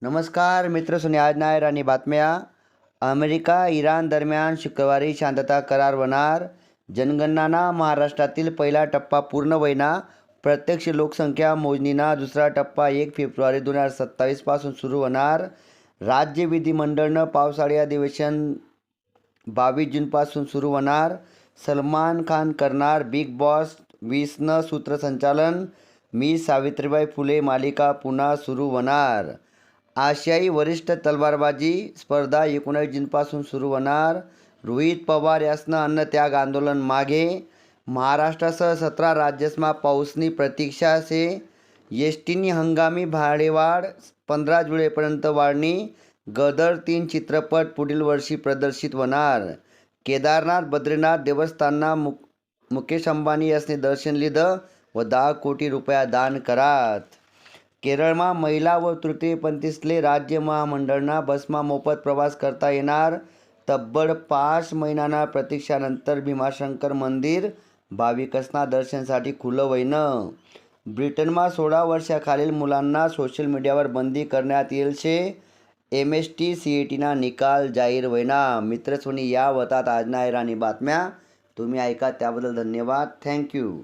नमस्कार मित्र, आज नायर आणि बातम्या. अमेरिका इराण दरम्यान शुक्रवारी शांतता करार होणार. जनगणना महाराष्ट्रातील पहिला टप्पा पूर्ण होईना. प्रत्यक्ष लोकसंख्या मोजणीना दुसरा टप्पा 1 फेब्रुवारी 2027 पासून सुरू होणार. राज्य विधिमंडळनं पावसाळी अधिवेशन 22 जूनपासून सुरू होणार. सलमान खान करणार बिग बॉस 20नं सूत्रसंचालन. मी सावित्रीबाई फुले मालिका पुन्हा सुरू होणार. आशियाई वरिष्ठ तलवारबाजी स्पर्धा 19 जूनपासून सुरू होणार. रोहित पवार यासनं अन्नत्याग आंदोलन मागे. महाराष्ट्रासह 17 राज्यासमा पाऊसनी प्रतीक्षा शे. एसटीनी हंगामी भाडेवाढ 15 जुलैपर्यंत वाढणी. गदर 3 चित्रपट पुढील वर्षी प्रदर्शित होणार. केदारनाथ बद्रीनाथ देवस्थानना मुकेश अंबानी यासने दर्शन लिधं व 10 कोटी रुपया दान करात. केरळमा महिला व तृतीयपंथीसले राज्य महामंडळना बसमा मोफत प्रवास करता येणार. तब्बल 5 महिन्याना प्रतीक्षानंतर भीमाशंकर मंदिर भाविकसना दर्शनासाठी खुलं व्हयनं. ब्रिटनमा 16 वर्षाखालील मुलांना सोशल मीडियावर बंदी करण्यात येईल शे. MST CETना निकाल जाहीर व्हयना. मित्रसोनी या होतात आज नायर आणि बातम्या. तुम्ही ऐका त्याबद्दल धन्यवाद. थँक्यू.